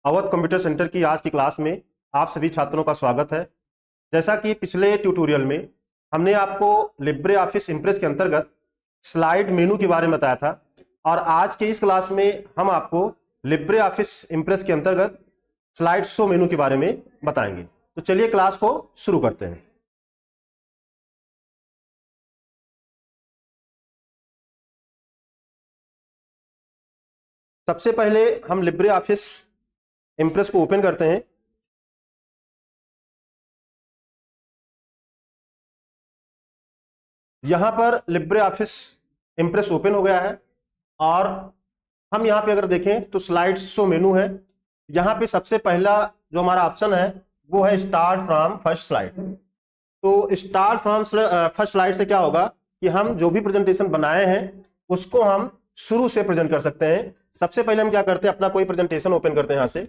Awadh computer centre की आज की क्लास में आप सभी छात्रों का स्वागत है। जैसा कि पिछले ट्यूटोरियल में हमने आपको लिब्रे ऑफिस इंप्रेस के अंतर्गत स्लाइड मेनू के बारे में बताया था और आज के इस क्लास में हम आपको लिब्रे ऑफिस इंप्रेस के अंतर्गत स्लाइड शो मेनू के बारे में बताएंगे। तो चलिए क्लास को शुरू करते हैं। सबसे पहले हम लिब्रे ऑफिस इंप्रेस को ओपन करते हैं। यहां पर लिब्रे ऑफिस इंप्रेस ओपन हो गया है और हम यहां पे अगर देखें तो स्लाइड शो मेनू है। यहां पे सबसे पहला जो हमारा ऑप्शन है वो है स्टार्ट फ्रॉम फर्स्ट स्लाइड। तो स्टार्ट फ्रॉम फर्स्ट स्लाइड से क्या होगा कि हम जो भी प्रेजेंटेशन बनाए हैं उसको हम शुरू से प्रेजेंट कर सकते हैं। सबसे पहले हम क्या करते हैं, अपना कोई प्रेजेंटेशन ओपन करते हैं यहां से।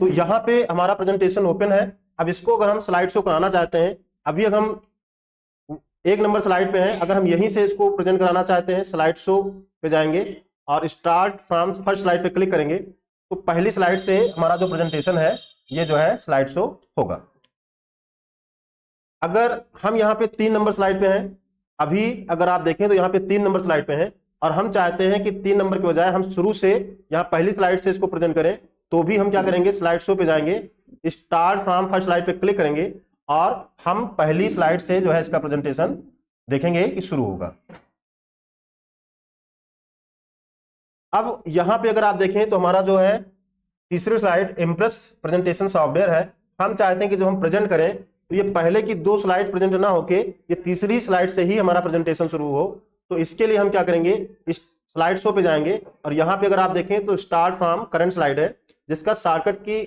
तो यहां पे हमारा प्रेजेंटेशन ओपन है। अब इसको अगर हम स्लाइड शो कराना चाहते हैं, अभी अगर हम 1 नंबर स्लाइड पे हैं, अगर हम यहीं से इसको प्रेजेंट कराना चाहते हैं स्लाइड शो पे जाएंगे और स्टार्ट फ्रॉम फर्स्ट स्लाइड पे क्लिक करेंगे तो पहली स्लाइड से हमारा जो प्रेजेंटेशन है ये जो है स्लाइड शो होगा। अगर हम यहाँ पे 3 नंबर स्लाइड पे हैं, अभी अगर आप देखें तो यहाँ पे 3 नंबर स्लाइड पे हैं और हम चाहते हैं कि 3 नंबर के बजाय हम शुरू से यहाँ पहली स्लाइड से इसको प्रेजेंट करें, तो भी हम क्या करेंगे, स्लाइड शो पे जाएंगे, स्टार्ट फ्रॉम फर्स्ट स्लाइड पे क्लिक करेंगे और हम पहली स्लाइड से जो है इसका प्रेजेंटेशन देखेंगे कि शुरू होगा। अब यहां पे अगर आप देखें तो हमारा जो है तीसरी स्लाइड इंप्रेस प्रेजेंटेशन सॉफ्टवेयर है। हम चाहते हैं कि जब हम प्रेजेंट करें तो ये पहले की 2 स्लाइड प्रेजेंट ना होके ये तीसरी स्लाइड से ही हमारा प्रेजेंटेशन शुरू हो। तो इसके लिए हम क्या करेंगे, इस स्लाइड शो पे जाएंगे और यहां पे अगर आप देखें तो स्टार्ट फ्रॉम करंट स्लाइड है जिसका शॉर्टकट की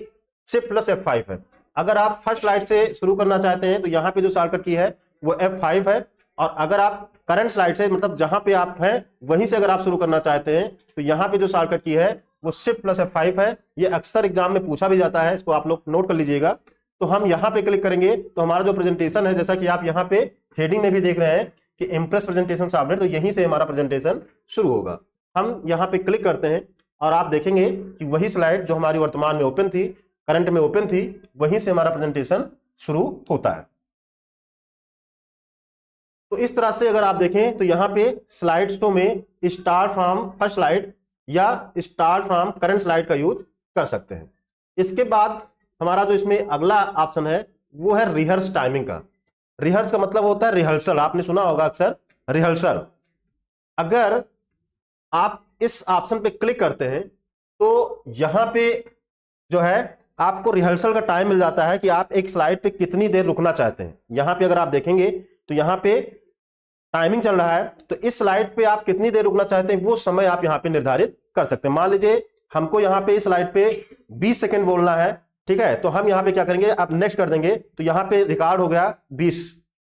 शिफ्ट प्लस F5 है। अगर आप फर्स्ट स्लाइड से शुरू करना चाहते हैं तो यहाँ पे जो शॉर्टकट की है वो F5 है और अगर आप करंट स्लाइड से मतलब जहां पे आप हैं वहीं से अगर आप शुरू करना चाहते हैं तो यहाँ पे जो शॉर्टकट की है वो शिफ्ट प्लस F5 है। ये अक्सर एग्जाम में पूछा भी जाता है, इसको आप लोग नोट कर लीजिएगा। तो हम यहाँ पे क्लिक करेंगे तो हमारा जो प्रेजेंटेशन है, जैसा कि आप यहाँ पे हेडिंग में भी देख रहे हैं कि इंप्रेस प्रेजेंटेशन सॉफ्टवेयर, तो यहीं से हमारा प्रेजेंटेशन शुरू होगा। हम यहाँ पे क्लिक करते हैं और आप देखेंगे कि वही स्लाइड जो हमारी वर्तमान में ओपन थी, करंट में ओपन थी, वहीं से हमारा प्रेजेंटेशन शुरू होता है। तो इस तरह से अगर आप देखें तो यहाँ पे स्लाइड शो में स्टार्ट फ्रॉम फर्स्ट स्लाइड या स्टार्ट फ्रॉम करंट स्लाइड का यूज कर सकते हैं। इसके बाद हमारा जो इसमें अगला ऑप्शन है वो है रिहर्स टाइमिंग का। रिहर्स का मतलब होता है रिहर्सल, आपने सुना होगा अक्सर रिहर्सल। अगर आप इस ऑप्शन पे क्लिक करते हैं तो यहां पे जो है आपको रिहर्सल का टाइम मिल जाता है कि आप एक स्लाइड पे कितनी देर रुकना चाहते हैं। यहां पे अगर आप देखेंगे तो यहां पे टाइमिंग चल रहा है, तो इस स्लाइड पे आप कितनी देर रुकना चाहते हैं वो समय आप यहां पे निर्धारित कर सकते हैं। मान लीजिए हमको यहां पे इस स्लाइड पे 20 सेकंड बोलना है, ठीक है, तो हम यहां पे क्या करेंगे, आप नेक्स्ट कर देंगे तो यहां पे रिकॉर्ड हो गया 20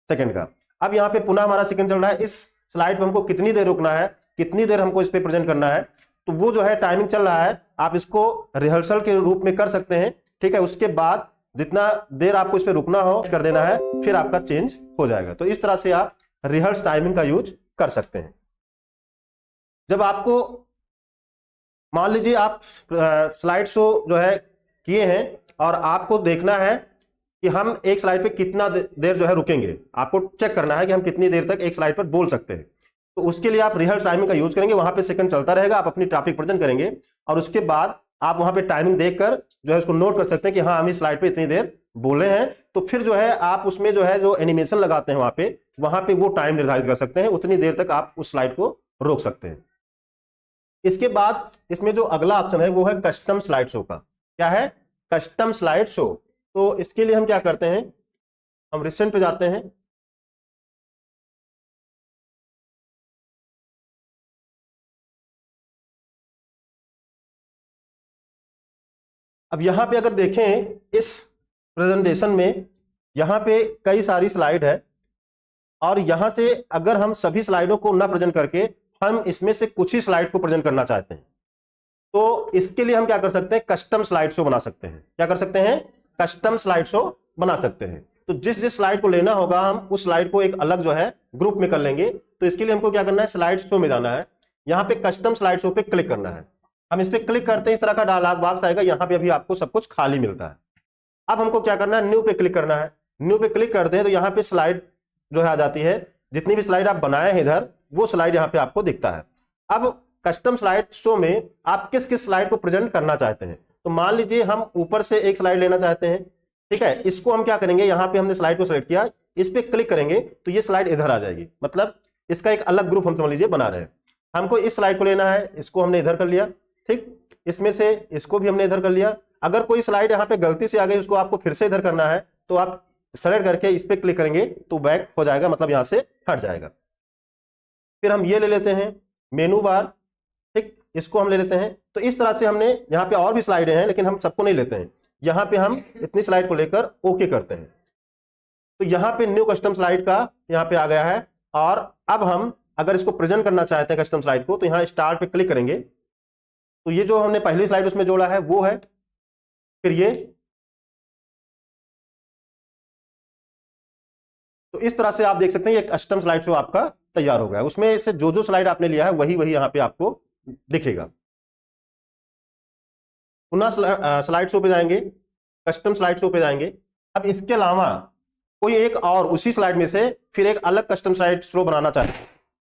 सेकंड का। अब यहां पे पुनः हमारा सेकंड चल रहा है, इस स्लाइड पे हमको कितनी देर रुकना है, कितनी देर हमको इस पे प्रेजेंट करना है, तो वो जो है टाइमिंग चल रहा है, आप इसको रिहर्सल के रूप में कर सकते हैं, ठीक है। उसके बाद जितना देर आपको इस पे रुकना हो कर देना है, फिर आपका चेंज हो जाएगा। तो इस तरह से आप रिहर्स टाइमिंग का यूज कर सकते हैं। जब आपको मान लीजिए आप स्लाइड शो जो है किए हैं और आपको देखना है कि हम एक स्लाइड पे कितना देर जो है रुकेंगे, आपको चेक करना है कि हम कितनी देर तक एक स्लाइड पर बोल सकते हैं, तो उसके लिए आप रिहर्स टाइमिंग का यूज करेंगे। वहां पे सेकंड चलता रहेगा, आप अपनी टॉपिक प्रेजेंट करेंगे और उसके बाद आप वहां पे टाइमिंग देखकर जो है उसको नोट कर सकते हैं कि हाँ हम इस स्लाइड पे इतनी देर बोले हैं। तो फिर जो है आप उसमें जो है जो एनिमेशन लगाते हैं वहां पे वो टाइम निर्धारित कर सकते हैं, उतनी देर तक आप उस स्लाइड को रोक सकते हैं। इसके बाद इसमें जो अगला ऑप्शन है वो है कस्टम स्लाइड शो का। क्या है, कस्टम स्लाइड शो। तो इसके लिए हम क्या करते हैं, हम रिसेंट पे जाते हैं, अब यहां पे अगर देखें इस प्रेजेंटेशन में यहां पे कई सारी स्लाइड है और यहां से अगर हम सभी स्लाइडों को ना प्रेजेंट करके हम इसमें से कुछ ही स्लाइड को प्रेजेंट करना चाहते हैं, तो इसके लिए हम क्या कर सकते हैं, कस्टम स्लाइड शो बना सकते हैं। क्या कर सकते हैं, कस्टम स्लाइड शो बना सकते हैं। तो जिस जिस स्लाइड को लेना होगा हम उस स्लाइड को एक अलग जो है ग्रुप में कर लेंगे। तो इसके लिए हमको क्या करना है, स्लाइड शो में जाना है, यहाँ पे कस्टम स्लाइड शो पे क्लिक करना है। हम इस पे क्लिक करते हैं, इस तरह का डायलॉग बॉक्स आएगा, यहाँ पे अभी आपको सब कुछ खाली मिलता है। अब हमको क्या करना है, न्यू पे क्लिक करना है। न्यू पे क्लिक करते हैं तो यहाँ पे स्लाइड जो है आ जाती है, जितनी भी स्लाइड आप बनाए हैं इधर वो स्लाइड यहाँ पे आपको दिखता है। अब कस्टम स्लाइड शो में आप किस किस स्लाइड को प्रेजेंट करना चाहते हैं। तो मान लीजिए हम ऊपर से एक स्लाइड लेना चाहते हैं, ठीक है। इसको हम क्या करेंगे, यहाँ पे हमने स्लाइड को सिलेक्ट किया, इस पे क्लिक करेंगे तो ये स्लाइड इधर आ जाएगी, मतलब इसका एक अलग ग्रुप हम समझ लीजिए बना रहे हैं। हमको इस स्लाइड को लेना है, इसको हमने इधर कर लिया, ठीक। इसमें से इसको भी हमने इधर कर लिया। अगर कोई स्लाइड यहाँ पे गलती से आ गई, उसको आपको फिर से इधर करना है, तो आप सेलेक्ट करके इस पे क्लिक करेंगे तो बैक हो जाएगा, मतलब यहां से हट जाएगा। फिर हम ये ले लेते हैं मेनू बार, ठीक, इसको हम ले लेते हैं। तो इस तरह से हमने यहाँ पे और भी स्लाइडें हैं, लेकिन हम सबको नहीं लेते हैं। यहाँ पे हम इतनी स्लाइड को लेकर ओके करते हैं। तो यहाँ पे न्यू कस्टम स्लाइड का यहाँ पे आ गया है। और अब हम अगर इसको प्रेजेंट करना चाहते हैं कस्टम स्लाइड को, तो यहाँ स्टार्ट पे क्लिक करेंगे तो ये जो हमने पहली स्लाइड उसमें जोड़ा है वो है। फिर ये, तो इस तरह से आप देख सकते हैं ये कस्टम स्लाइड शो आपका तैयार हो गया है। उसमें से जो जो स्लाइड आपने लिया है वही वही यहाँ पे आपको दिखेगा। पुनः स्लाइड शो पे जाएंगे, कस्टम स्लाइड शो पे जाएंगे। अब इसके अलावा कोई एक और उसी स्लाइड में से फिर एक अलग कस्टम स्लाइड शो बनाना चाहते हैं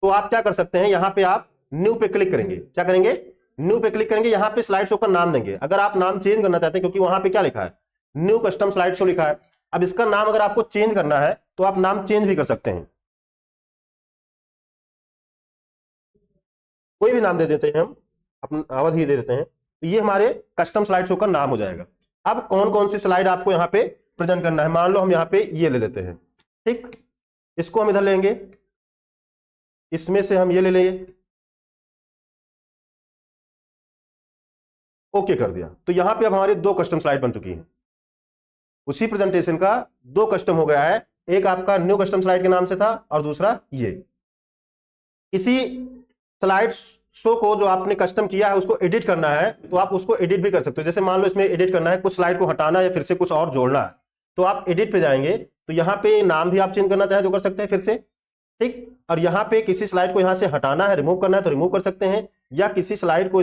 तो आप क्या कर सकते हैं, यहाँ पे आप न्यू पे क्लिक करेंगे। क्या करेंगे, न्यू पे क्लिक करेंगे, यहाँ पे स्लाइड शो का नाम देंगे। अगर आप नाम चेंज करना चाहते हैं, क्योंकि वहां पे क्या लिखा है, न्यू कस्टम स्लाइड शो लिखा है, अब इसका नाम अगर आपको चेंज करना है तो आप नाम चेंज भी कर सकते हैं, कोई भी नाम दे देते हैं, हम अपना अवधि दे देते हैं, तो ये हमारे कस्टम स्लाइड शो का नाम हो जाएगा। अब कौन कौन सी स्लाइड आपको यहाँ पे प्रेजेंट करना है, मान लो हम यहाँ पे ये ले लेते हैं, ठीक, इसको हम इधर लेंगे, इसमें से हम ये ले लेंगे, ओके कर दिया। तो यहां पे अब हमारी दो कस्टम स्लाइड बन चुकी हैं। उसी प्रेजेंटेशन का दो कस्टम हो गया है, एक आपका न्यू कस्टम स्लाइड के नाम से था और दूसरा ये। इसी स्लाइड शो को जो आपने कस्टम किया है उसको एडिट करना है तो आप उसको एडिट भी कर सकते हो। जैसे मान लो इसमें एडिट करना है, कुछ स्लाइड को हटाना है या फिर से कुछ और जोड़ना है, तो आप एडिट पे जाएंगे तो यहाँ पे नाम भी आप चेंज करना चाहे तो कर सकते हैं फिर से, ठीक। और यहाँ पे किसी स्लाइड को यहाँ से हटाना है, रिमूव करना है तो रिमूव कर सकते हैं, या किसी स्लाइड को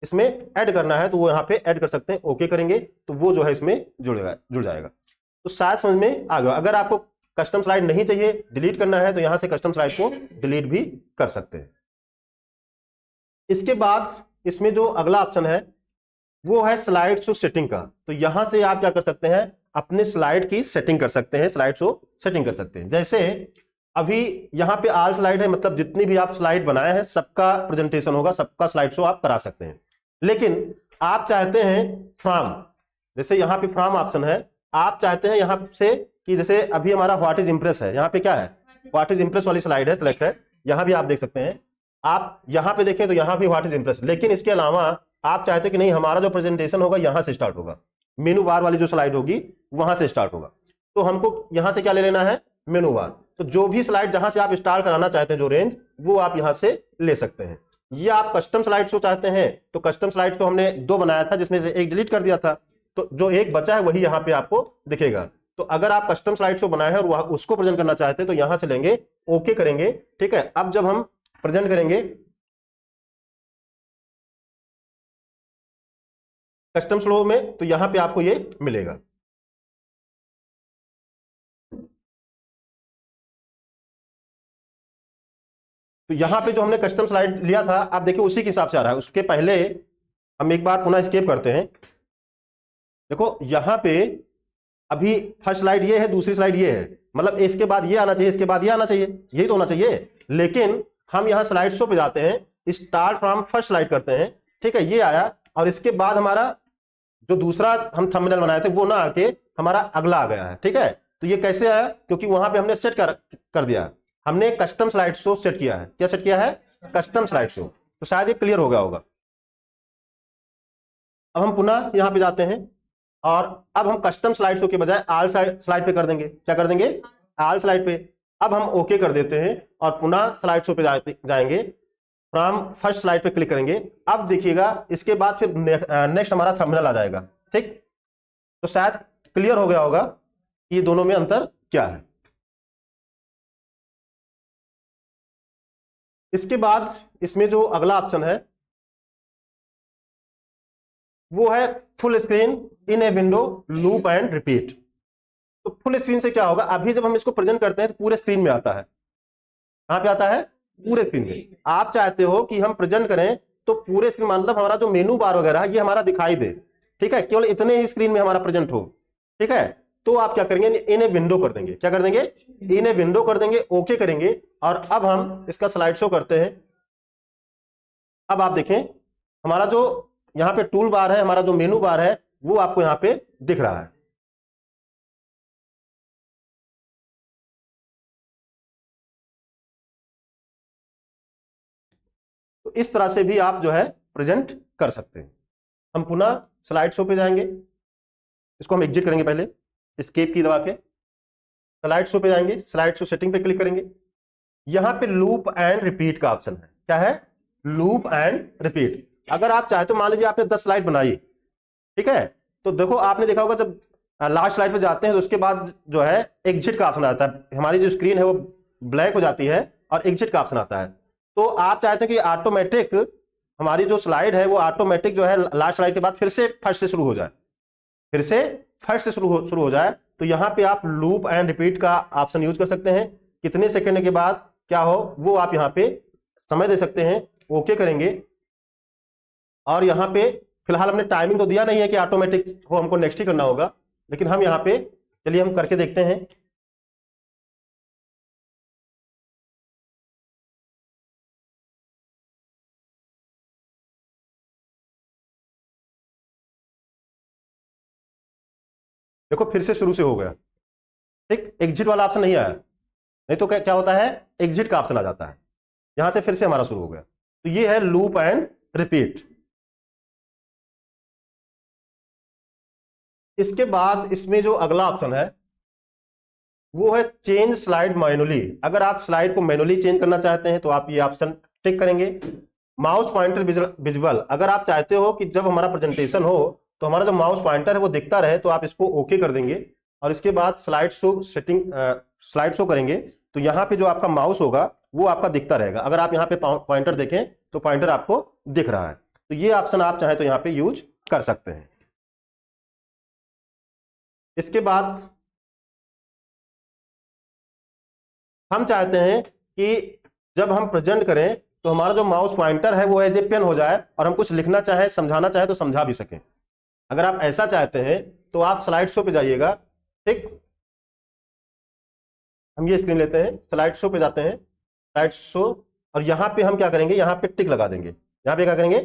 इसमें ऐड करना है तो वो यहाँ पे ऐड कर सकते हैं। ओके करेंगे तो वो जो है इसमें जुड़ जाएगा। तो शायद समझ में आ गया। अगर आपको कस्टम स्लाइड नहीं चाहिए, डिलीट करना है, तो यहां से कस्टम स्लाइड को डिलीट भी कर सकते हैं। इसके बाद इसमें जो अगला ऑप्शन है वो है स्लाइड शो सेटिंग का। तो यहां से आप क्या कर सकते हैं, अपने स्लाइड की सेटिंग कर सकते हैं, स्लाइड शो सेटिंग कर सकते हैं। जैसे अभी यहाँ पे ऑल स्लाइड है, मतलब जितनी भी आप स्लाइड बनाए हैं सबका प्रेजेंटेशन होगा, सबका स्लाइड शो आप करा सकते हैं। लेकिन आप चाहते हैं फ्रॉम, जैसे यहाँ पे फ्रॉम ऑप्शन है, आप चाहते हैं यहाँ से कि जैसे अभी हमारा व्हाट इज इंप्रेस है, यहाँ पे क्या है, व्हाट इज इंप्रेस वाली स्लाइड है, सिलेक्ट है, यहाँ भी आप देख सकते हैं। आप यहाँ पे देखें तो यहाँ भी व्हाट इज इंप्रेस, लेकिन इसके अलावा आप चाहते हैं कि नहीं हमारा जो प्रेजेंटेशन होगा यहाँ से स्टार्ट होगा, मेनू बार वाली जो स्लाइड होगी वहां से स्टार्ट होगा। तो हमको यहाँ से क्या ले लेना है, मेनू बार। तो जो भी स्लाइड जहां से आप स्टार्ट कराना चाहते हैं, जो रेंज, वो आप यहां से ले सकते हैं। ये आप कस्टम स्लाइड शो चाहते हैं तो कस्टम स्लाइड शो हमने दो बनाया था, जिसमें से एक डिलीट कर दिया था, तो जो एक बचा है वही यहाँ पे आपको दिखेगा। तो अगर आप कस्टम स्लाइड शो बनाए हैं और उसको प्रेजेंट करना चाहते हैं तो यहां से लेंगे, ओके करेंगे, ठीक है। अब जब हम प्रेजेंट करेंगे कस्टम स्लो में तो यहां पे आपको ये मिलेगा। तो यहां पे जो हमने कस्टम स्लाइड लिया था आप देखिए उसी के हिसाब से आ रहा है। उसके पहले हम एक बार पुनः एस्केप करते हैं। देखो यहां पे अभी फर्स्ट स्लाइड ये है, दूसरी स्लाइड ये है, मतलब इसके बाद ये आना चाहिए, इसके बाद ये आना चाहिए, यही तो होना चाहिए। लेकिन हम यहां स्लाइड शो पे जाते हैं, स्टार्ट फ्रॉम फर्स्ट स्लाइड करते हैं, ठीक है, ये आया, और इसके बाद हमारा जो दूसरा हम थंबनेल बनाए थे वो ना आके हमारा अगला आ गया है, ठीक है। तो ये कैसे आया, क्योंकि वहां पे हमने सेट कर दिया, हमने कस्टम स्लाइड शो सेट किया है। क्या सेट किया है, कस्टम स्लाइड शो। तो शायद ये क्लियर हो गया होगा। अब हम पुनः यहां पे जाते हैं और अब हम कस्टम स्लाइड शो के बजाय ऑल स्लाइड पे कर देंगे। क्या कर देंगे, ऑल स्लाइड पे। अब हम ओके कर देते हैं और पुनः स्लाइड शो पे जाएंगे, फ्रॉम फर्स्ट स्लाइड पे क्लिक करेंगे। अब देखिएगा इसके बाद फिर नेक्स्ट हमारा थंबनेल आ जाएगा, ठीक। तो शायद क्लियर हो गया होगा कि ये दोनों में अंतर क्या है। इसके बाद इसमें जो अगला ऑप्शन है वो है full screen in a window loop and repeat. तो फुल स्क्रीन से क्या होगा, अभी जब हम इसको प्रेजेंट करते हैं तो पूरे स्क्रीन में आता है। कहां पे आता है? पूरे स्क्रीन में। आप चाहते हो कि हम प्रेजेंट करें तो पूरे स्क्रीन, मतलब हमारा जो मेनू बार वगैरह है ये हमारा दिखाई दे, ठीक है, केवल इतने ही स्क्रीन में हमारा प्रेजेंट हो, ठीक है। तो आप क्या करेंगे, इन ए विंडो कर देंगे। क्या कर देंगे? इन ए विंडो कर देंगे, ओके करेंगे। और अब हम इसका स्लाइड शो करते हैं। अब आप देखें हमारा जो यहां पे टूल बार है, हमारा जो मेनू बार है वो आपको यहां पे दिख रहा है। तो इस तरह से भी आप जो है प्रेजेंट कर सकते हैं। हम पुनः स्लाइड शो पे जाएंगे, इसको हम एग्जिट करेंगे, पहले एस्केप की दबा के स्लाइड शो पे जाएंगे, स्लाइड शो सेटिंग पे क्लिक करेंगे। यहां पे लूप एंड रिपीट का ऑप्शन है। क्या है? Loop and repeat. अगर आप चाहे तो मान लीजिए आपने 10 स्लाइड बनाई, ठीक है, तो देखो आपने देखा होगा जब लास्ट स्लाइड पे जाते हैं तो उसके बाद जो है एग्जिट का ऑप्शन आता है, हमारी जो स्क्रीन है वो ब्लैक हो जाती है और एग्जिट का ऑप्शन आता है। तो आप चाहते हैं कि ऑटोमेटिक हमारी जो स्लाइड है वो ऑटोमेटिक जो है लास्ट स्लाइड के बाद फिर से फर्स्ट से शुरू हो जाए, फिर से फर्स्ट से शुरू हो जाए। तो यहां पे आप लूप एंड रिपीट का ऑप्शन यूज कर सकते हैं। कितने सेकंड के बाद क्या हो वो आप यहां पे समय दे सकते हैं, ओके करेंगे। और यहां पे फिलहाल हमने टाइमिंग तो दिया नहीं है कि ऑटोमेटिक हो, हमको नेक्स्ट ही करना होगा, लेकिन हम यहां पे चलिए हम करके देखते हैं। देखो फिर से शुरू से हो गया, ठीक, एग्जिट वाला ऑप्शन नहीं आया, नहीं तो क्या क्या होता है, एग्जिट का ऑप्शन आ जाता है। यहां से फिर से हमारा शुरू हो गया। तो ये है लूप एंड रिपीट। इसके बाद इसमें जो अगला ऑप्शन है वो है चेंज स्लाइड मैनुअली। अगर आप स्लाइड को मैनुअली चेंज करना चाहते हैं तो आप ये ऑप्शन टिक करेंगे। माउस पॉइंटर विजुअल, अगर आप चाहते हो कि जब हमारा प्रेजेंटेशन हो तो हमारा जो माउस पॉइंटर है वो दिखता रहे तो आप इसको ओके कर देंगे। और इसके बाद slide show setting, slide show करेंगे तो यहाँ पे जो आपका माउस होगा वो आपका दिखता रहेगा। अगर आप यहाँ पे पॉइंटर देखें तो पॉइंटर आपको दिख रहा है। तो ये ऑप्शन आप चाहें तो यहाँ पे यूज कर सकते हैं। इसके बाद हम चाहते हैं कि जब हम प्रेजेंट करें तो हमारा जो माउस पॉइंटर है वो एज ए पेन हो जाए और हम कुछ लिखना चाहे, समझाना चाहे तो समझा भी सकें। अगर आप ऐसा चाहते हैं तो आप स्लाइड शो पे जाइएगा, ठीक, हम ये स्क्रीन लेते हैं, स्लाइड शो पे जाते हैं, स्लाइड शो, और यहां पे हम क्या करेंगे, यहां पे टिक लगा देंगे। यहां पे क्या करेंगे,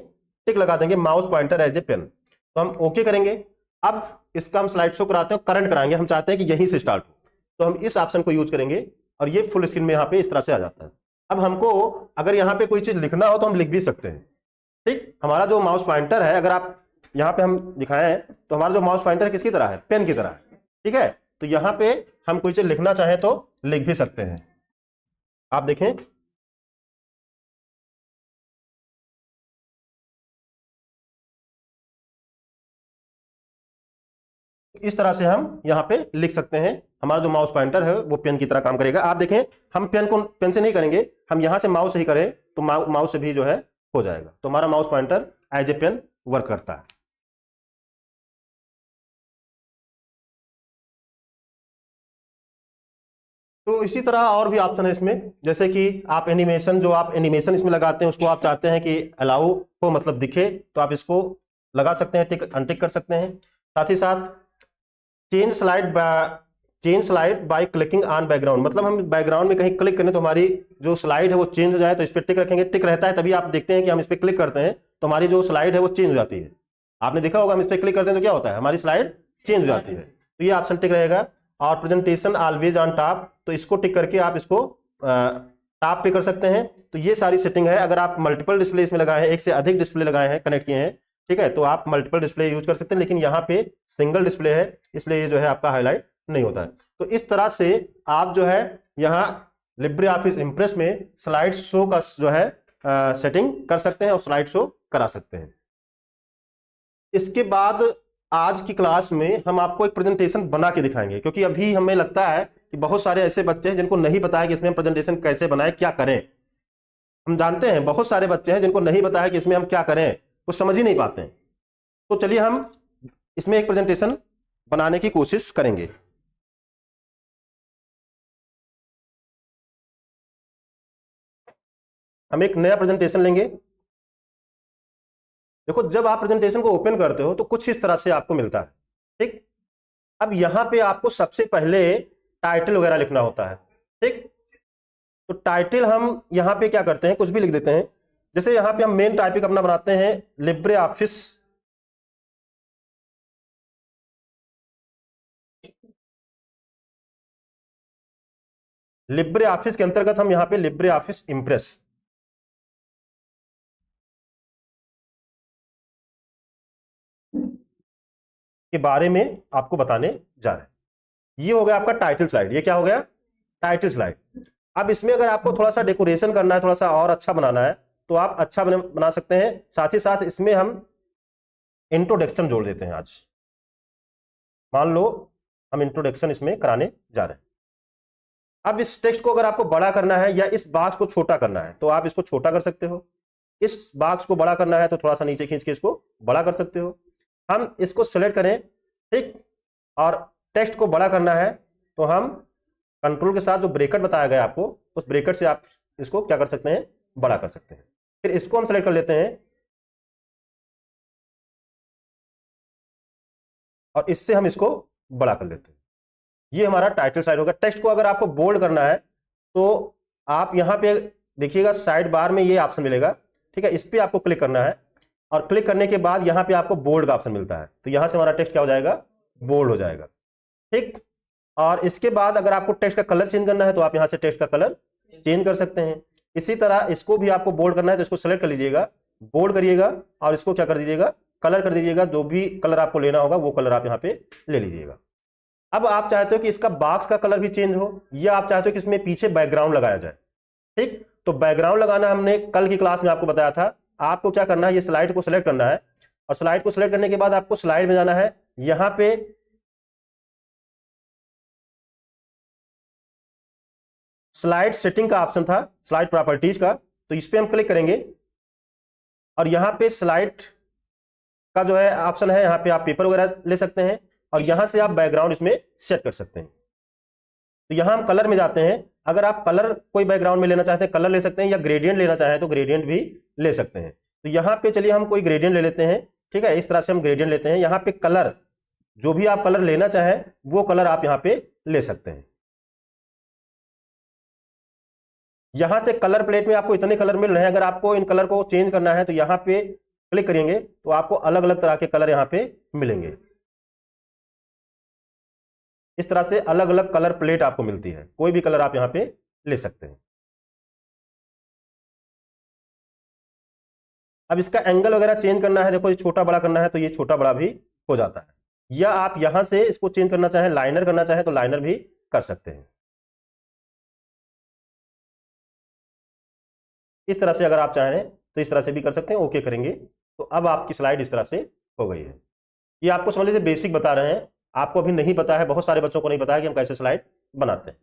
टिक लगा देंगे, mouse pointer as a pen. तो हम ओके करेंगे। अब इसका हम स्लाइड शो कराते हैं, करंट कराएंगे, हम चाहते हैं कि यहीं से स्टार्ट हो, तो हम इस ऑप्शन को यूज करेंगे और ये फुल स्क्रीन में यहाँ पे इस तरह से आ जाता है। अब हमको अगर यहाँ पे कोई चीज लिखना हो तो हम लिख भी सकते हैं, ठीक। हमारा जो माउस पॉइंटर है, अगर आप यहाँ पे हम दिखाएं तो हमारा जो माउस पॉइंटर किसकी तरह है, पेन की तरह है, ठीक है। तो यहाँ पे हम कोई चीज लिखना चाहें तो लिख भी सकते हैं। आप देखें इस तरह से हम यहाँ पे लिख सकते हैं। हमारा जो माउस पॉइंटर है वो पेन की तरह काम करेगा। आप देखें हम पेन से नहीं करेंगे, हम यहां से माउस से ही करें तो माउस से भी जो है हो जाएगा। तो हमारा mouse pointer as a pen work करता है। तो इसी तरह और भी ऑप्शन है इसमें, जैसे कि आप एनिमेशन, जो आप एनिमेशन इसमें लगाते हैं उसको आप चाहते हैं कि अलाउ हो, मतलब दिखे, तो आप इसको लगा सकते हैं, टिक अनटिक कर सकते हैं। साथ ही साथ change slide by clicking on background, मतलब हम बैकग्राउंड में कहीं क्लिक करें तो हमारी जो स्लाइड है वो चेंज हो जाए, तो इस पर टिक रखेंगे, टिक रहता है तभी आप देखते हैं कि हम इस पर क्लिक करते हैं तो हमारी जो स्लाइड है वो चेंज हो जाती है। आपने देखा होगा हम इस पर क्लिक करते हैं तो क्या होता है, हमारी स्लाइड चेंज हो जाती है। तो ये ऑप्शन टिक रहेगा। और प्रेजेंटेशन ऑलवेज ऑन टॉप, तो इसको टिक करके आप इसको टॉप पे कर सकते हैं। तो ये सारी सेटिंग है। अगर आप मल्टीपल डिस्प्ले इसमें लगाए हैं, एक से अधिक डिस्प्ले लगाए हैं, कनेक्ट किए हैं, ठीक है, तो आप मल्टीपल डिस्प्ले यूज कर सकते हैं। लेकिन यहाँ पे सिंगल डिस्प्ले है इसलिए ये जो है आपका हाईलाइट नहीं होता है। तो इस तरह से आप जो है यहाँ लिब्रे ऑफिस इम्प्रेस में स्लाइड शो का जो है सेटिंग कर सकते हैं और स्लाइड शो करा सकते हैं। इसके बाद आज की क्लास में हम आपको एक प्रेजेंटेशन बना के दिखाएंगे, क्योंकि अभी हमें लगता है कि बहुत सारे ऐसे बच्चे हैं जिनको नहीं पता है कि इसमें हम प्रेजेंटेशन कैसे बनाएं, क्या करें। हम जानते हैं बहुत सारे बच्चे हैं जिनको नहीं पता है कि इसमें हम क्या करें, कुछ समझ ही नहीं पाते हैं। तो चलिए हम इसमें एक प्रेजेंटेशन बनाने की कोशिश करेंगे। हम एक नया प्रेजेंटेशन लेंगे। देखो, जब आप प्रेजेंटेशन को ओपन करते हो तो कुछ इस तरह से आपको मिलता है, ठीक। अब यहां पे आपको सबसे पहले टाइटल वगैरह लिखना होता है, ठीक। तो टाइटल हम यहां पे क्या करते हैं, कुछ भी लिख देते हैं। जैसे यहां पे हम मेन टॉपिक अपना बनाते हैं लिब्रे ऑफिस के अंतर्गत हम यहां पे लिब्रे ऑफिस इंप्रेस के बारे में आपको बताने जा रहे हैं। ये हो गया आपका टाइटल स्लाइड। ये क्या हो गया, टाइटल स्लाइड। अब इसमें अगर आपको थोड़ा सा डेकोरेशन करना है, थोड़ा सा और अच्छा बनाना है, तो आप अच्छा बना सकते हैं। साथ ही साथ इसमें हम इंट्रोडक्शन जोड़ देते हैं। आज मान लो हम इंट्रोडक्शन इसमें कराने जा रहे हैं। अब इस टेक्स्ट को अगर आपको बड़ा करना है या इस बॉक्स को छोटा करना है तो आप इसको छोटा कर सकते हो। इस बॉक्स को बड़ा करना है तो थोड़ा सा नीचे खींच के इसको बड़ा कर सकते हो। हम इसको सेलेक्ट करें, ठीक, और टेक्स्ट को बड़ा करना है तो हम कंट्रोल के साथ जो ब्रैकेट बताया गया आपको, उस ब्रैकेट से आप इसको क्या कर सकते हैं, बड़ा कर सकते हैं। फिर इसको हम सेलेक्ट कर लेते हैं और इससे हम इसको बड़ा कर लेते हैं। ये हमारा टाइटल स्लाइड होगा। टेक्स्ट को अगर आपको बोल्ड करना है तो आप यहां पे देखिएगा साइड बार में ये ऑप्शन मिलेगा, ठीक है। इस पर आपको क्लिक करना है और क्लिक करने के बाद यहां पे आपको बोल्ड का ऑप्शन मिलता है, तो यहां से हमारा टेक्स्ट क्या हो जाएगा, बोल्ड हो जाएगा, ठीक। और इसके बाद अगर आपको टेक्स्ट का कलर चेंज करना है तो आप यहां से टेक्स्ट का कलर चेंज कर सकते हैं। इसी तरह इसको भी आपको बोल्ड करना है तो इसको सेलेक्ट कर लीजिएगा, बोल्ड करिएगा और इसको क्या कर दीजिएगा, कलर कर दीजिएगा। जो भी कलर आपको लेना होगा वो कलर आप यहां पे ले लीजिएगा। अब आप चाहते हो कि इसका बॉक्स का कलर भी चेंज हो या आप चाहते हो कि इसमें पीछे बैकग्राउंड लगाया जाए, ठीक। तो बैकग्राउंड लगाना हमने कल की क्लास में आपको बताया था। आपको क्या करना है, ये स्लाइड को सिलेक्ट करना है और स्लाइड को सिलेक्ट करने के बाद आपको स्लाइड में जाना है। यहां पे स्लाइड सेटिंग का ऑप्शन था, स्लाइड प्रॉपर्टीज का, तो इस पे हम क्लिक करेंगे और यहां पे स्लाइड का जो है ऑप्शन है, यहां पे आप पेपर वगैरह ले सकते हैं और यहां से आप बैकग्राउंड इसमें सेट कर सकते हैं। तो यहां हम कलर में जाते हैं। अगर आप कलर कोई बैकग्राउंड में लेना चाहते हैं कलर ले सकते हैं, या ग्रेडियंट लेना चाहें तो ग्रेडियंट भी ले सकते हैं। तो यहां पे चलिए हम कोई ग्रेडियंट ले लेते हैं, ठीक है। इस तरह से हम ग्रेडियंट लेते हैं। यहां पे कलर, जो भी आप कलर लेना चाहें वो कलर आप यहां पे ले सकते हैं। यहां से कलर प्लेट में आपको इतने कलर मिल रहे हैं। अगर आपको इन कलर को चेंज करना है तो यहां पे क्लिक करेंगे तो आपको अलग अलग तरह के कलर यहां पे मिलेंगे। इस तरह से अलग अलग कलर प्लेट आपको मिलती है, कोई भी कलर आप यहां पे ले सकते हैं। अब इसका एंगल वगैरह चेंज करना है, देखो ये छोटा बड़ा करना है तो ये छोटा बड़ा भी हो जाता है। या आप यहां से इसको चेंज करना चाहें, लाइनर करना चाहें तो लाइनर भी कर सकते हैं। इस तरह से अगर आप चाहें तो इस तरह से भी कर सकते हैं। ओके करेंगे तो अब आपकी स्लाइड इस तरह से हो गई है। ये आपको समझ लीजिए बेसिक बता रहे हैं, आपको अभी नहीं पता है, बहुत सारे बच्चों को नहीं पता है कि हम कैसे स्लाइड बनाते हैं।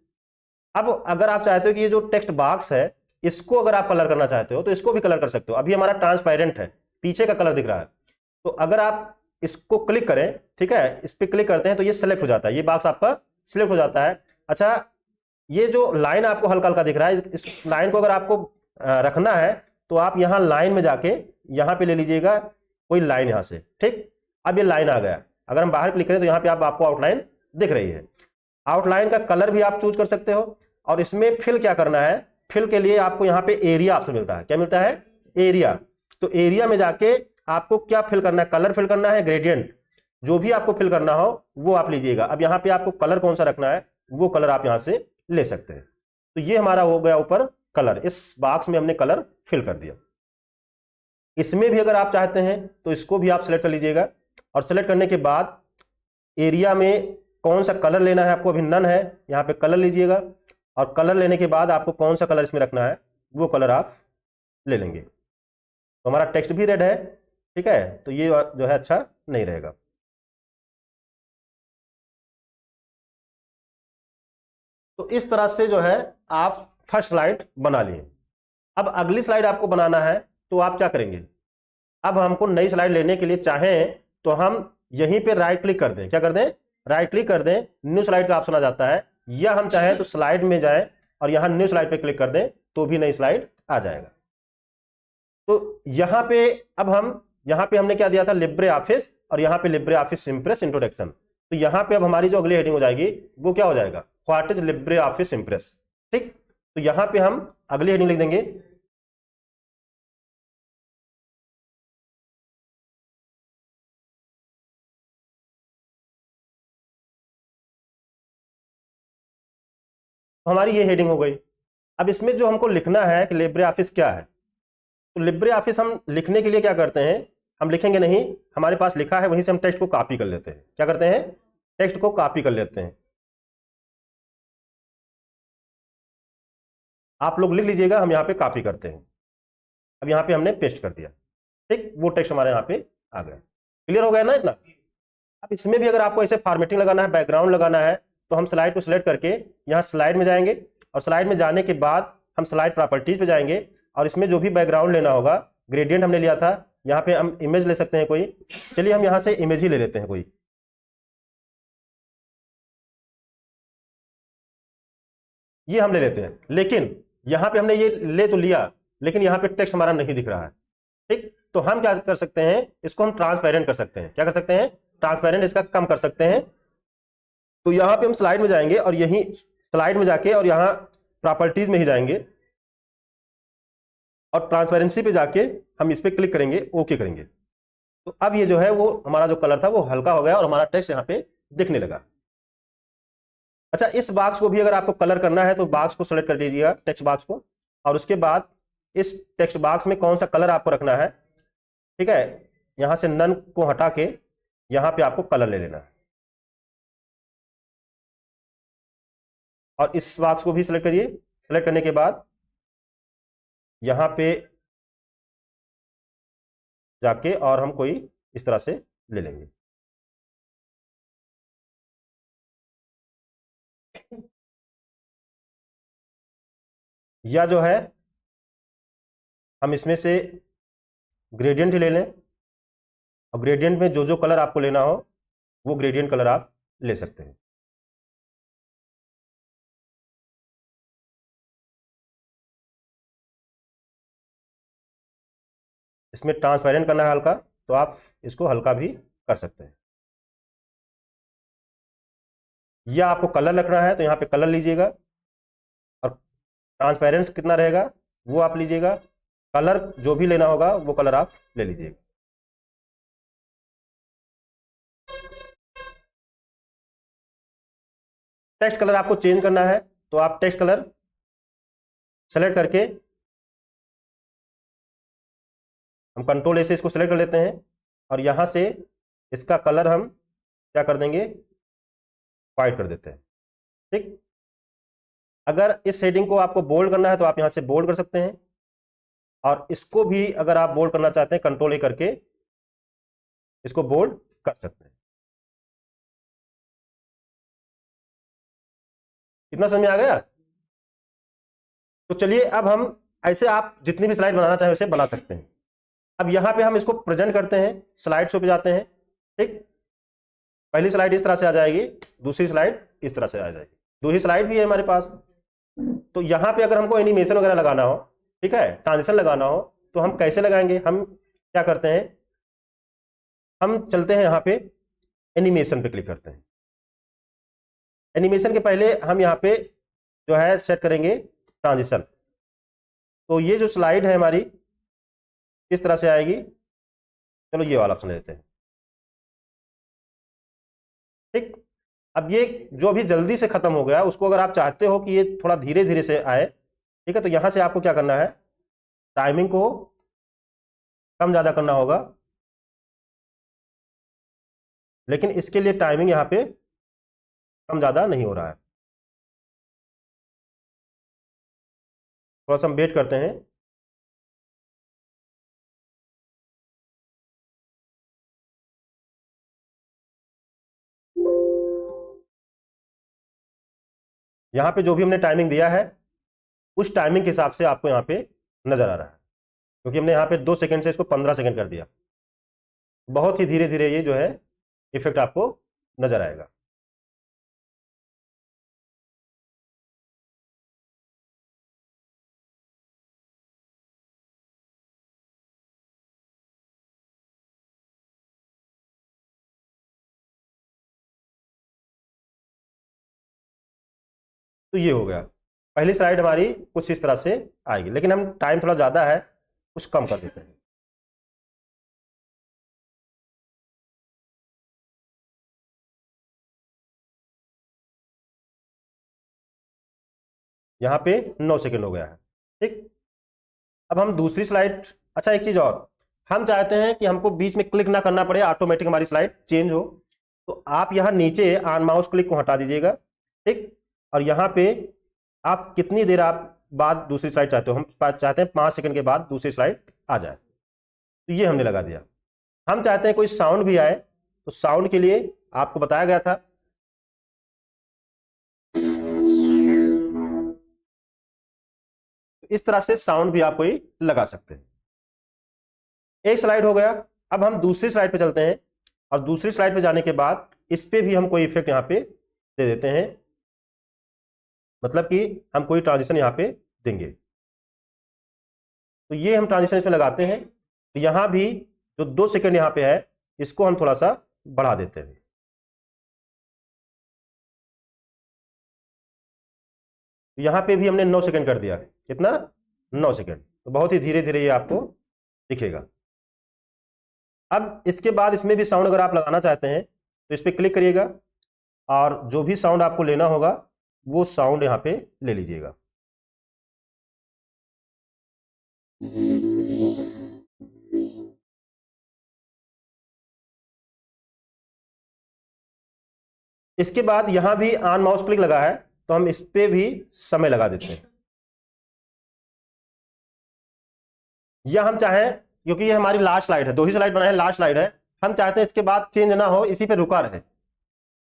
अब अगर आप चाहते हो कि ये जो टेक्स्ट बॉक्स है इसको अगर आप कलर करना चाहते हो तो इसको भी कलर कर सकते हो। अभी हमारा ट्रांसपेरेंट है, पीछे का कलर दिख रहा है, तो अगर आप इसको क्लिक करें, ठीक है, इस पर क्लिक करते हैं तो ये सिलेक्ट हो जाता है, ये बॉक्स आपका सिलेक्ट हो जाता है। अच्छा, ये जो लाइन आपको हल्का हल्का दिख रहा है, इस लाइन को अगर आपको रखना है तो आप यहां लाइन में जाके यहां पे ले लीजिएगा कोई लाइन यहां से, ठीक। अब ये लाइन आ गया। अगर हम बाहर क्लिक करें तो यहां पे आपको आउटलाइन दिख रही है। आउटलाइन का कलर भी आप चूज कर सकते हो। और इसमें फिल क्या करना है, फिल के लिए आपको यहां पे एरिया ऑप्शन मिलता है। क्या मिलता है, एरिया। तो एरिया में जाके आपको क्या फिल करना है, कलर फिल करना है, ग्रेडियंट, जो भी आपको फिल करना हो वो आप लीजिएगा। अब यहां पे आपको कलर कौन सा रखना है वो कलर आप यहां से ले सकते हैं। तो ये हमारा हो गया ऊपर कलर, इस बॉक्स में हमने कलर फिल कर दिया। इसमें भी अगर आप चाहते हैं तो इसको भी आप सेलेक्ट कर लीजिएगा और सेलेक्ट करने के बाद एरिया में कौन सा कलर लेना है आपको, अभी नन है, यहां पे कलर लीजिएगा और कलर लेने के बाद आपको कौन सा कलर इसमें रखना है वो कलर आप ले लेंगे। तो हमारा टेक्स्ट भी रेड है, ठीक है, तो ये जो है अच्छा नहीं रहेगा। तो इस तरह से जो है आप फर्स्ट स्लाइड बना लिए। अब अगली स्लाइड आपको बनाना है, तो आप क्या करेंगे, अब हमको नई स्लाइड लेने के लिए चाहें तो हम यहीं पे राइट क्लिक कर दें, क्या कर दें, राइट क्लिक कर दें, न्यू स्लाइड का ऑप्शन आ जाता है, या हम चाहें तो स्लाइड में जाएं और यहां न्यू स्लाइड पे क्लिक कर दें तो भी नई स्लाइड आ जाएगा। तो यहां पे अब हम यहां पे हमने क्या दिया था, लिब्रे ऑफिस, और यहां पे लिब्रे ऑफिस इंप्रेस इंट्रोडक्शन। तो यहां पे अब हमारी जो अगली हेडिंग हो जाएगी वो क्या हो जाएगा, what is Libre office Impress. ठीक, तो यहां पे हम अगली हेडिंग लिख देंगे, हमारी ये हेडिंग हो गई। अब इसमें जो हमको लिखना है कि लिब्रे ऑफिस क्या है, तो लिब्रे ऑफिस हम लिखने के लिए क्या करते हैं, हम लिखेंगे नहीं, हमारे पास लिखा है वहीं से हम टेक्स्ट को कॉपी कर लेते हैं। क्या करते हैं, टेक्स्ट को कॉपी कर लेते हैं। आप लोग लिख लीजिएगा, हम यहां पे कॉपी करते हैं। अब यहां पे हमने पेस्ट कर दिया, ठीक, वो टेक्स्ट हमारे यहां पे आ गया। क्लियर हो गया ना इतना। अब इसमें भी अगर आपको ऐसे फॉर्मेटिंग लगाना है, बैकग्राउंड लगाना है, तो हम स्लाइड को सिलेक्ट करके यहाँ स्लाइड में जाएंगे, और स्लाइड में जाने के बाद हम स्लाइड प्रॉपर्टीज पे जाएंगे, और इसमें जो भी बैकग्राउंड लेना होगा, ग्रेडियंट हमने लिया था, यहाँ पे हम इमेज ले सकते हैं कोई। चलिए हम यहाँ से इमेज ही ले लेते हैं कोई, ये हम ले लेते हैं। लेकिन यहाँ पे हमने ये ले तो लिया, लेकिन यहाँ पे टेक्स्ट हमारा नहीं दिख रहा है। ठीक, तो हम क्या कर सकते हैं, इसको हम ट्रांसपेरेंट कर सकते हैं। क्या कर सकते हैं, ट्रांसपेरेंट, इसका कम कर सकते हैं। तो यहां पे हम स्लाइड में जाएंगे, और यही स्लाइड में जाके और यहां प्रॉपर्टीज में ही जाएंगे, और ट्रांसपेरेंसी पे जाके हम इस पे क्लिक करेंगे, ओके करेंगे। तो अब ये जो है वो हमारा जो कलर था वो हल्का हो गया, और हमारा टेक्स्ट यहाँ पे दिखने लगा। अच्छा, इस बॉक्स को भी अगर आपको कलर करना है तो बॉक्स को सेलेक्ट कर लीजिएगा, टेक्स्ट बॉक्स को, और उसके बाद इस टेक्स्ट बॉक्स में कौन सा कलर आपको रखना है, ठीक है, यहां से नन को हटा के यहां पे आपको कलर ले लेना है, और इस बॉक्स को भी सिलेक्ट करिए। सिलेक्ट करने के बाद यहां पे जाके और हम कोई इस तरह से ले लेंगे। या जो है हम इसमें से ग्रेडियंट ले लें, और ग्रेडियंट में जो जो कलर आपको लेना हो वो ग्रेडियंट कलर आप ले सकते हैं। इसमें ट्रांसपेरेंट करना है हल्का, तो आप इसको हल्का भी कर सकते हैं। या आपको कलर रखना है तो यहाँ पे कलर लीजिएगा, और ट्रांसपेरेंस कितना रहेगा वो आप लीजिएगा। कलर जो भी लेना होगा वो कलर आप ले लीजिएगा। टेक्स्ट कलर आपको चेंज करना है तो आप टेक्स्ट कलर सेलेक्ट करके हम कंट्रोल ए से इसको सेलेक्ट कर लेते हैं, और यहां से इसका कलर हम क्या कर देंगे, व्हाइट कर देते हैं। ठीक, अगर इस हेडिंग को आपको बोल्ड करना है तो आप यहां से बोल्ड कर सकते हैं, और इसको भी अगर आप बोल्ड करना चाहते हैं कंट्रोल ए करके इसको बोल्ड कर सकते हैं। कितना समझ में आ गया। तो चलिए अब हम ऐसे आप जितनी भी स्लाइड बनाना चाहें उसे बना सकते हैं। अब यहां पे हम इसको प्रेजेंट करते हैं, स्लाइड शो पे जाते हैं। ठीक, पहली स्लाइड इस तरह से आ जाएगी, दूसरी स्लाइड इस तरह से आ जाएगी, दो ही स्लाइड भी है हमारे पास। तो यहां पे अगर हमको एनिमेशन वगैरह लगाना हो, ठीक है, ट्रांजिशन लगाना हो, तो हम कैसे लगाएंगे, हम क्या करते हैं, हम चलते हैं यहां पे एनिमेशन पे क्लिक करते हैं। एनिमेशन के पहले हम यहाँ पे जो है सेट करेंगे ट्रांजिशन। तो ये जो स्लाइड है हमारी किस तरह से आएगी, चलो ये वाला ऑप्शन लेते हैं। ठीक, अब ये जो अभी जल्दी से खत्म हो गया उसको अगर आप चाहते हो कि ये थोड़ा धीरे धीरे से आए, ठीक है, तो यहां से आपको क्या करना है, टाइमिंग को कम ज्यादा करना होगा, लेकिन इसके लिए टाइमिंग यहां पे कम ज्यादा नहीं हो रहा है। थोड़ा सा हम वेट करते हैं। यहाँ पे जो भी हमने टाइमिंग दिया है उस टाइमिंग के हिसाब से आपको यहाँ पे नजर आ रहा है, क्योंकि हमने यहाँ पे 2 सेकंड से इसको 15 सेकंड कर दिया। बहुत ही धीरे धीरे ये जो है इफेक्ट आपको नजर आएगा। तो ये हो गया, पहली स्लाइड हमारी कुछ इस तरह से आएगी, लेकिन हम टाइम थोड़ा ज्यादा है कुछ कम कर देते हैं। यहाँ पे 9 सेकंड हो गया है। ठीक, अब हम दूसरी स्लाइड, अच्छा एक चीज और, हम चाहते हैं कि हमको बीच में क्लिक ना करना पड़े, ऑटोमेटिक हमारी स्लाइड चेंज हो, तो आप यहाँ नीचे ऑन माउस क्लिक को हटा दीजिएगा। ठीक, और यहाँ पे आप कितनी देर आप बाद दूसरी स्लाइड चाहते हो, हम चाहते हैं 5 सेकंड के बाद दूसरी स्लाइड आ जाए, तो ये हमने लगा दिया। हम चाहते हैं कोई साउंड भी आए, तो साउंड के लिए आपको बताया गया था इस तरह से साउंड भी आप कोई लगा सकते हैं। एक स्लाइड हो गया, अब हम दूसरी स्लाइड पे चलते हैं, और दूसरी स्लाइड पे जाने के बाद इस पे भी हम कोई इफेक्ट यहाँ पे दे देते हैं, मतलब कि हम कोई ट्रांजिशन यहाँ पे देंगे। तो ये हम ट्रांजिशन इसमें लगाते हैं, तो यहां भी जो 2 सेकंड यहाँ पे है इसको हम थोड़ा सा बढ़ा देते हैं। तो यहां पे भी हमने 9 सेकंड कर दिया, कितना, 9 सेकंड। तो बहुत ही धीरे धीरे ये आपको दिखेगा। अब इसके बाद इसमें भी साउंड अगर आप लगाना चाहते हैं तो इस पर क्लिक करिएगा, और जो भी साउंड आपको लेना होगा वो साउंड यहाँ पे ले लीजिएगा। इसके बाद यहां भी ऑन माउस क्लिक लगा है, तो हम इस पे भी समय लगा देते हैं, या हम चाहें, क्योंकि ये हमारी लास्ट स्लाइड है, 2 ही स्लाइड बनाए हैं, लास्ट स्लाइड है, हम चाहते हैं इसके बाद चेंज ना हो, इसी पे रुका रहे,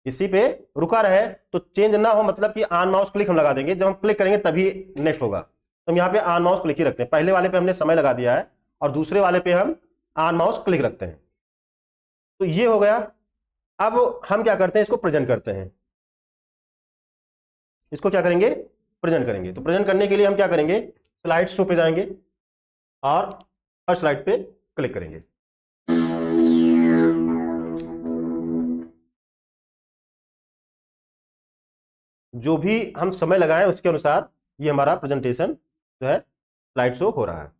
इसी पे रुका रहे, तो चेंज ना हो मतलब कि ऑन माउस क्लिक हम लगा देंगे, जब हम क्लिक करेंगे तभी नेक्स्ट होगा। तो हम यहाँ पे ऑन माउस क्लिक ही रखते हैं, पहले वाले पे हमने समय लगा दिया है और दूसरे वाले पे हम ऑन माउस क्लिक रखते हैं। तो ये हो गया। अब हम क्या करते हैं, इसको प्रेजेंट करते हैं, इसको क्या करेंगे, प्रेजेंट करेंगे। तो प्रेजेंट करने के लिए हम क्या करेंगे, स्लाइड शो पे जाएंगे और फर्स्ट स्लाइड पे क्लिक करेंगे। जो भी हम समय लगाएं उसके अनुसार ये हमारा प्रेजेंटेशन जो है स्लाइड शो हो रहा है।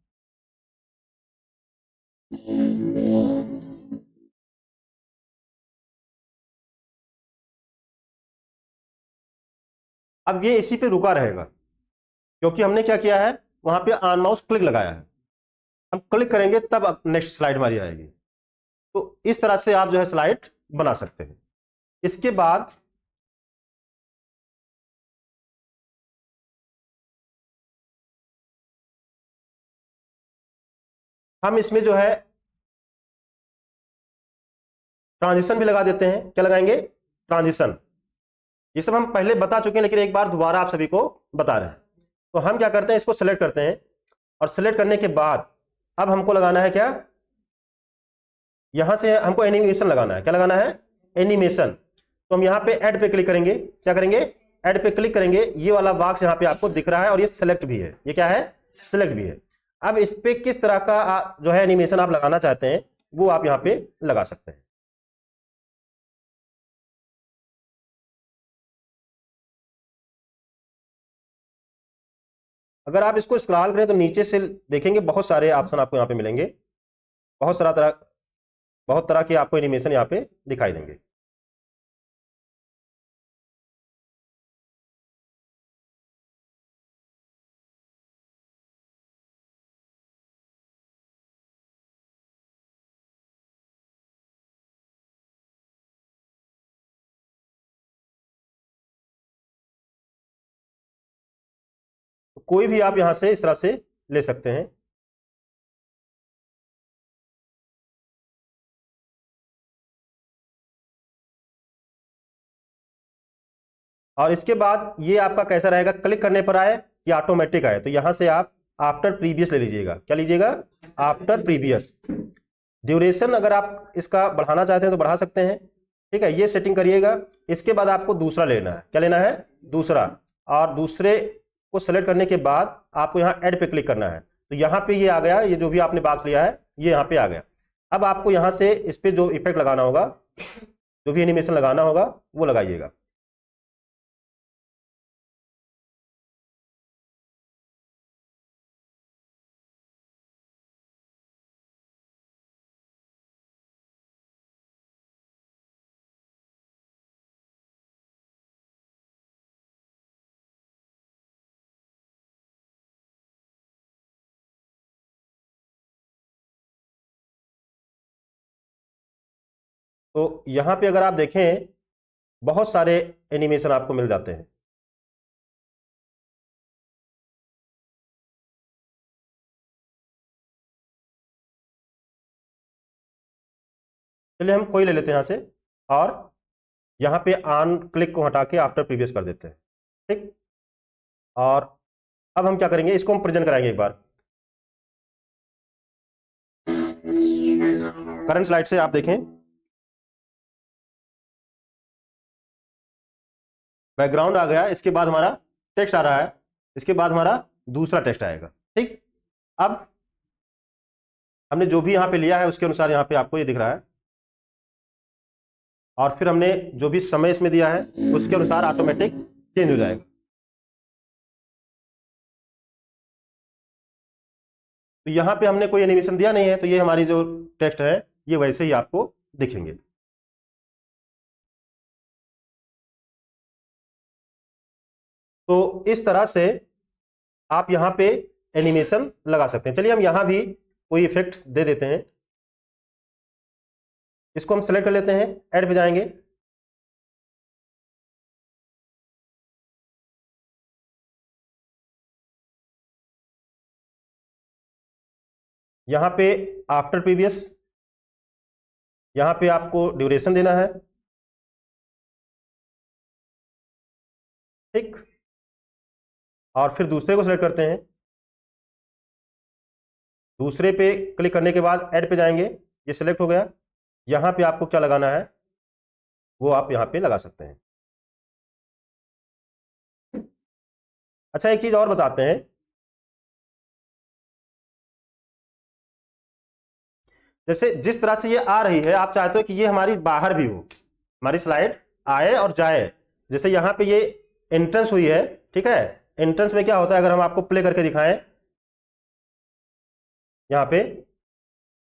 अब ये इसी पे रुका रहेगा, क्योंकि हमने क्या किया है, वहां पे ऑन माउस क्लिक लगाया है, हम क्लिक करेंगे तब नेक्स्ट स्लाइड हमारी आएगी। तो इस तरह से आप जो है स्लाइड बना सकते हैं। इसके बाद हम इसमें जो है ट्रांजिशन भी लगा देते हैं। क्या लगाएंगे, ट्रांजिशन। ये सब हम पहले बता चुके हैं, लेकिन एक बार दोबारा आप सभी को बता रहे हैं। तो हम क्या करते हैं, इसको सेलेक्ट करते हैं, और सेलेक्ट करने के बाद अब हमको लगाना है क्या, यहां से हमको एनिमेशन लगाना है। क्या लगाना है, एनिमेशन। तो हम यहाँ पे ऐड पे क्लिक करेंगे, क्या करेंगे, ऐड पे क्लिक करेंगे, ये वाला बॉक्स यहाँ पे आपको दिख रहा है, और ये सेलेक्ट भी है, ये क्या है, सेलेक्ट भी है। अब इस पे किस तरह का जो है एनिमेशन आप लगाना चाहते हैं वो आप यहाँ पे लगा सकते हैं। अगर आप इसको स्क्रॉल करें तो नीचे से देखेंगे बहुत सारे ऑप्शन आपको यहाँ पे मिलेंगे, बहुत सारा तरह, बहुत तरह के आपको एनिमेशन यहाँ पे दिखाई देंगे। तो कोई भी आप यहां से इस तरह से ले सकते हैं। और इसके बाद ये आपका कैसा रहेगा, क्लिक करने पर आए या ऑटोमेटिक आए, तो यहां से आप आफ्टर प्रीवियस ले लीजिएगा। क्या लीजिएगा, आफ्टर प्रीवियस। ड्यूरेशन अगर आप इसका बढ़ाना चाहते हैं तो बढ़ा सकते हैं, ठीक है, ये सेटिंग करिएगा। इसके बाद आपको दूसरा लेना है, क्या लेना है, दूसरा। और दूसरे को सेलेक्ट करने के बाद आपको यहाँ ऐड पे क्लिक करना है, तो यहाँ पे ये आ गया, ये जो भी आपने बॉक्स लिया है ये यहाँ पे आ गया। अब आपको यहाँ से इस पे जो इफेक्ट लगाना होगा, जो भी एनिमेशन लगाना होगा वो लगाइएगा। तो यहां पे अगर आप देखें बहुत सारे एनिमेशन आपको मिल जाते हैं। चलिए हम कोई ले लेते हैं यहां से, और यहां पे ऑन क्लिक को हटा के आफ्टर प्रीवियस कर देते हैं, ठीक। और अब हम क्या करेंगे, इसको हम प्रेजेंट कराएंगे एक बार। करंट स्लाइड से आप देखें, बैकग्राउंड आ गया, इसके बाद हमारा टेक्स्ट आ रहा है, इसके बाद हमारा दूसरा टेक्स्ट आएगा, ठीक। अब हमने जो भी यहां पे लिया है उसके अनुसार यहां पे आपको ये दिख रहा है, और फिर हमने जो भी समय इसमें दिया है उसके अनुसार ऑटोमेटिक चेंज हो जाएगा। तो यहां पे हमने कोई एनिमेशन दिया नहीं है, तो ये हमारी जो टेक्स्ट है ये वैसे ही आपको दिखेंगे। तो इस तरह से आप यहां पे एनिमेशन लगा सकते हैं। चलिए हम यहां भी कोई इफेक्ट दे देते हैं, इसको हम सेलेक्ट कर लेते हैं, ऐड पे जाएंगे, यहां पे आफ्टर प्रीवियस, यहां पे आपको ड्यूरेशन देना है, ठीक। और फिर दूसरे को सेलेक्ट करते हैं, दूसरे पे क्लिक करने के बाद ऐड पे जाएंगे, ये सिलेक्ट हो गया। यहां पे आपको क्या लगाना है वो आप यहां पे लगा सकते हैं। अच्छा एक चीज और बताते हैं, जैसे जिस तरह से ये आ रही है आप चाहते हो कि ये हमारी बाहर भी हो, हमारी स्लाइड आए और जाए। जैसे यहां पे ये एंट्रेंस हुई है, ठीक है, एंट्रेंस में क्या होता है, अगर हम आपको प्ले करके दिखाएं यहां पे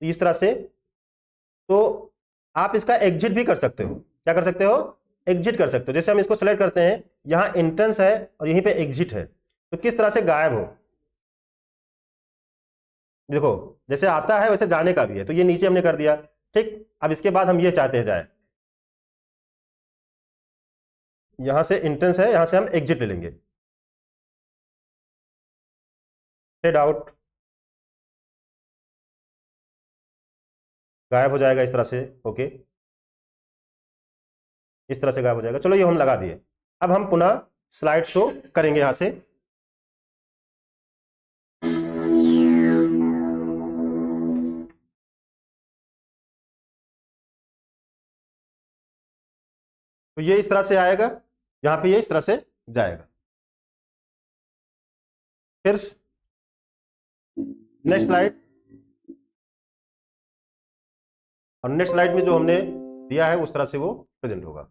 इस तरह से, तो आप इसका एग्जिट भी कर सकते हो। क्या कर सकते हो, एग्जिट कर सकते हो। जैसे हम इसको सेलेक्ट करते हैं, यहां एंट्रेंस है और यहीं पे एग्जिट है, तो किस तरह से गायब हो, देखो जैसे आता है वैसे जाने का भी है, तो ये नीचे हमने कर दिया, ठीक। अब इसके बाद हम ये चाहते हैं जाए, यहां से एंट्रेंस है, यहां से हम एग्जिट ले लेंगे, फेड आउट, गायब हो जाएगा इस तरह से, ओके, इस तरह से गायब हो जाएगा। चलो ये हम लगा दिए। अब हम पुनः स्लाइड शो करेंगे यहां से, तो ये इस तरह से आएगा, यहां पे ये इस तरह से जाएगा। फिर नेक्स्ट स्लाइड, और नेक्स्ट स्लाइड में जो हमने दिया है उस तरह से वो प्रेजेंट होगा।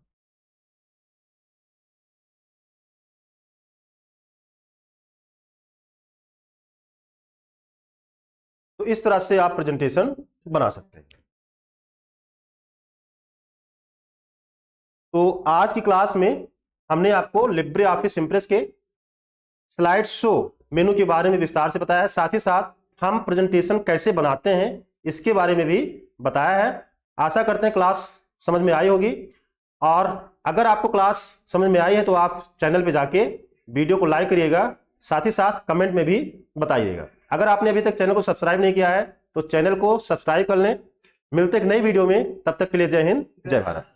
तो इस तरह से आप प्रेजेंटेशन बना सकते हैं। तो आज की क्लास में हमने आपको लिब्रे ऑफिस इंप्रेस के स्लाइड शो मेनू के बारे में विस्तार से बताया है, साथ ही साथ हम प्रेजेंटेशन कैसे बनाते हैं इसके बारे में भी बताया है। आशा करते हैं क्लास समझ में आई होगी, और अगर आपको क्लास समझ में आई है तो आप चैनल पे जाके वीडियो को लाइक करिएगा, साथ ही साथ कमेंट में भी बताइएगा। अगर आपने अभी तक चैनल को सब्सक्राइब नहीं किया है तो चैनल को सब्सक्राइब कर लें। मिलते एक नई वीडियो में, तब तक के लिए जय हिंद, जय भारत।